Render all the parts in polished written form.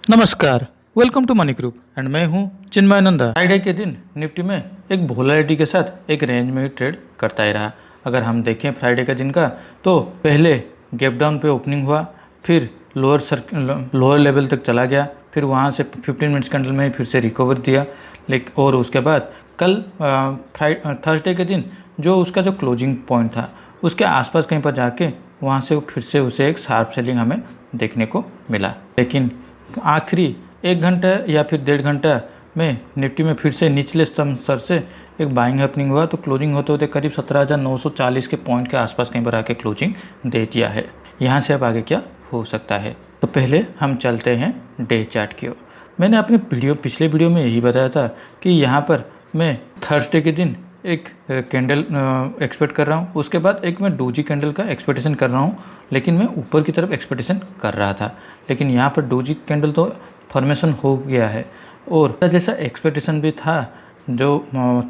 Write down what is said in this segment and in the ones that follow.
नमस्कार, welcome to money group and मैं हूं चिन्मय नंदा। फ्राइडे के दिन निफ्टी में एक वोलेटिलिटी के साथ एक रेंज में ही ट्रेड करता ही रहा। अगर हम देखें फ्राइडे का दिन का तो पहले गैप डाउन पे ओपनिंग हुआ, फिर लोअर लेवल तक चला गया, फिर वहां से 15 मिनट्स कैंडल में फिर से रिकवर दिया। लेकिन और उसके बाद कल थर्सडे के दिन जो उसका जो क्लोजिंग पॉइंट था उसके आसपास कहीं पर जाके वहाँ से फिर से उसे एक शार्प सेलिंग हमें देखने को मिला। लेकिन आखिरी 1 घंटा या फिर 1.5 घंटा में निफ्टी में फिर से निचले स्तर से एक बाइंग हैपनिंग हुआ, तो क्लोजिंग होते होते करीब 17,940 के पॉइंट के आसपास कहीं पर आके क्लोजिंग दे दिया है। यहाँ से अब आगे क्या हो सकता है, तो पहले हम चलते हैं डे चार्ट की ओर। मैंने अपने पिछले वीडियो में यही बताया था कि यहाँ पर मैं थर्सडे के दिन एक कैंडल एक्सपेक्ट कर रहा हूँ, उसके बाद एक मैं डोजी कैंडल का एक्सपेक्टेशन कर रहा हूँ, लेकिन मैं ऊपर की तरफ एक्सपेक्टेशन कर रहा था। लेकिन यहाँ पर डोजी कैंडल तो फॉर्मेशन हो गया है और जैसा एक्सपेक्टेशन भी था। जो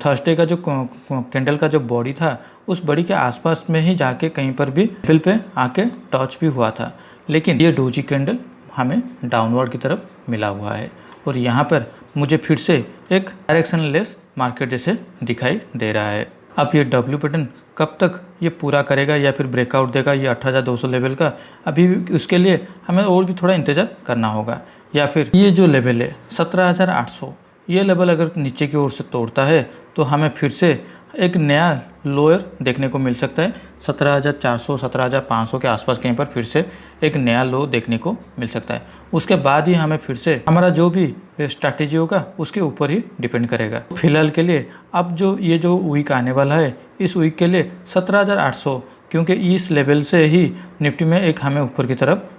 थर्सडे का जो कैंडल का जो बॉडी था उस बॉडी के आसपास में ही जाके कहीं पर भी लेवल पे आके टच भी हुआ था, लेकिन ये डोजी कैंडल हमें डाउनवर्ड की तरफ मिला हुआ है और यहाँ पर मुझे फिर से एक डायरेक्शन लेस मार्केट जैसे दिखाई दे रहा है। अब ये डब्ल्यू पैटर्न कब तक ये पूरा करेगा या फिर ब्रेकआउट देगा ये 18,200 लेवल का, अभी उसके लिए हमें और भी थोड़ा इंतज़ार करना होगा। या फिर ये जो लेवल है 17,800, ये लेवल अगर नीचे की ओर से तोड़ता है तो हमें फिर से एक नया लोअर देखने को मिल सकता है। 17,400 17,500 के आसपास कहीं पर फिर से एक नया लो देखने को मिल सकता है। उसके बाद ही हमें फिर से हमारा जो भी स्ट्रैटेजी होगा उसके ऊपर ही डिपेंड करेगा। फिलहाल के लिए अब जो वीक आने वाला है इस वीक के लिए 17,800, क्योंकि इस लेवल से ही निफ्टी में एक हमें ऊपर की तरफ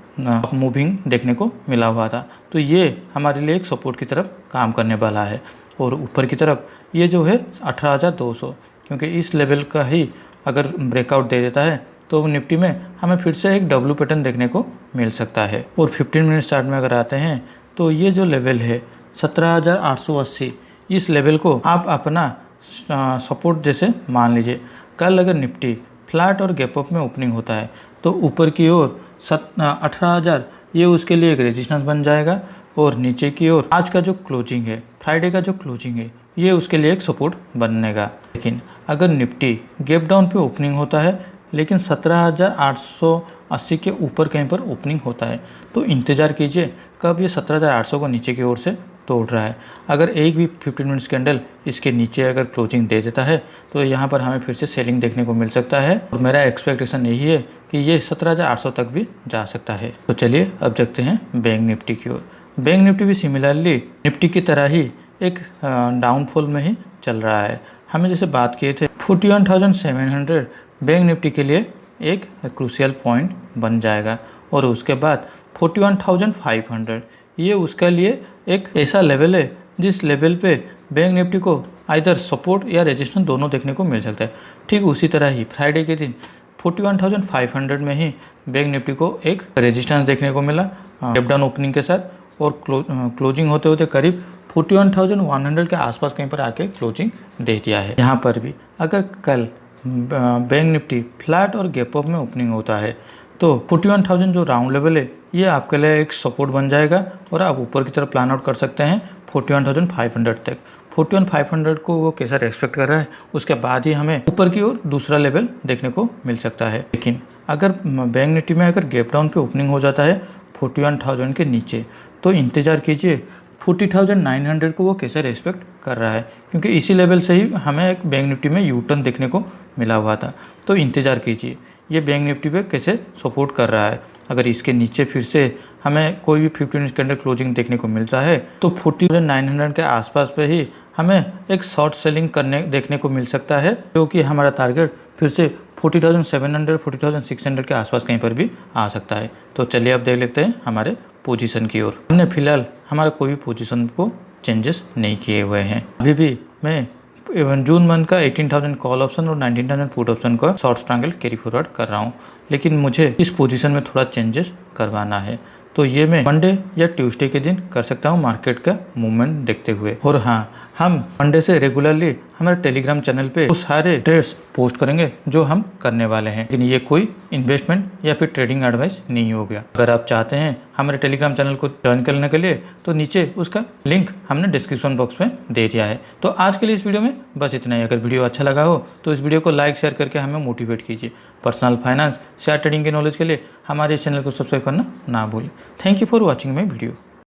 मूविंग देखने को मिला हुआ था, तो ये हमारे लिए एक सपोर्ट की तरफ काम करने वाला है। और ऊपर की तरफ ये जो है 18,200, क्योंकि इस लेवल का ही अगर ब्रेकआउट दे देता है तो निफ्टी में हमें फिर से एक डब्ल्यू पैटर्न देखने को मिल सकता है। और 15 मिनट चार्ट में अगर आते हैं तो ये जो लेवल है 17,880, इस लेवल को आप अपना सपोर्ट जैसे मान लीजिए। कल अगर निफ्टी फ्लैट और गैप अप में ओपनिंग होता है तो ऊपर की ओर 18,000 ये उसके लिए एक रेजिस्टेंस बन जाएगा, और नीचे की ओर आज का जो क्लोजिंग है, फ्राइडे का जो क्लोजिंग है, ये उसके लिए एक सपोर्ट बनेगा। लेकिन अगर निफ्टी गैप डाउन पे ओपनिंग होता है लेकिन 17,880 के ऊपर कहीं पर ओपनिंग होता है तो इंतज़ार कीजिए कब ये 17,800 को नीचे की ओर से तोड़ रहा है। अगर एक भी 15 मिनट्स कैंडल इसके नीचे अगर क्लोजिंग दे देता है तो यहाँ पर हमें फिर से सेलिंग देखने को मिल सकता है, और मेरा एक्सपेक्टेशन यही है कि ये 17,800 तक भी जा सकता है। तो चलिए अब देखते हैं बैंक निफ्टी की ओर। बैंक निफ्टी भी सिमिलरली निफ्टी की तरह ही एक डाउनफॉल में ही चल रहा है। हमें जैसे बात किए थे 41,700 बैंक निफ्टी के लिए एक क्रूशियल पॉइंट बन जाएगा, और उसके बाद 41,500 ये उसके लिए एक ऐसा लेवल है जिस लेवल पे बैंक निफ्टी को आइदर सपोर्ट या रेजिस्टेंस दोनों देखने को मिल सकता है। ठीक उसी तरह ही फ्राइडे के दिन 41,500 में ही बैंक निफ्टी को एक रेजिस्टेंस देखने को मिला गैप डाउन ओपनिंग के साथ, और क्लोजिंग होते होते करीब 41,100 के आसपास कहीं पर आके क्लोजिंग दे दिया है। यहाँ पर भी अगर कल बैंक निफ्टी फ्लैट और गैप अप में ओपनिंग होता है तो 41,000 जो राउंड लेवल है ये आपके लिए एक सपोर्ट बन जाएगा, और आप ऊपर की तरफ प्लान आउट कर सकते हैं 41,500 तक। 41,500 को वो कैसा एक्सपेक्ट कर रहा है, उसके बाद ही हमें ऊपर की ओर दूसरा लेवल देखने को मिल सकता है। लेकिन अगर बैंक निफ्टी में अगर गैप डाउन पे ओपनिंग हो जाता है 41,000 के नीचे तो इंतज़ार कीजिए 40,900 को वो कैसे रेस्पेक्ट कर रहा है, क्योंकि इसी लेवल से ही हमें एक बैंक निफ्टी में यू टर्न देखने को मिला हुआ था। तो इंतज़ार कीजिए ये बैंक निफ्टी पे कैसे सपोर्ट कर रहा है। अगर इसके नीचे फिर से हमें कोई भी 15 मिनट के अंदर क्लोजिंग देखने को मिलता है तो 40,900 के आसपास पे ही हमें एक शॉर्ट सेलिंग देखने को मिल सकता है, जो कि हमारा टारगेट फिर से 40,700 40,600 के आसपास कहीं पर भी आ सकता है। तो चलिए अब देख लेते हैं हमारे पोजीशन की ओर। हमने फिलहाल हमारा कोई भी पोजीशन को चेंजेस नहीं किए हुए हैं। अभी भी मैं जून मंथ का 18,000 कॉल ऑप्शन और 19,000 पुट ऑप्शन का शॉर्ट ट्रायंगल कैरी फॉरवर्ड कर रहा हूँ, लेकिन मुझे इस पोजीशन में थोड़ा चेंजेस करवाना है। तो ये मैं मंडे या ट्यूसडे के दिन कर सकता हूँ मार्केट का मूवमेंट देखते हुए। और हाँ, हम मंडे से रेगुलरली हमारे टेलीग्राम चैनल पे वो सारे ट्रेड्स पोस्ट करेंगे जो हम करने वाले हैं। लेकिन ये कोई इन्वेस्टमेंट या फिर ट्रेडिंग एडवाइस नहीं हो गया। अगर आप चाहते हैं हमारे टेलीग्राम चैनल को ज्वाइन करने के लिए तो नीचे उसका लिंक हमने डिस्क्रिप्शन बॉक्स में दे दिया है। तो आज के लिए इस वीडियो में बस इतना ही। अगर वीडियो अच्छा लगा हो तो इस वीडियो को लाइक शेयर करके हमें मोटिवेट कीजिए। पर्सनल फाइनेंस शेयर ट्रेडिंग के नॉलेज के लिए हमारे इस चैनल को सब्सक्राइब करना ना भूलें। Thank you for watching my video.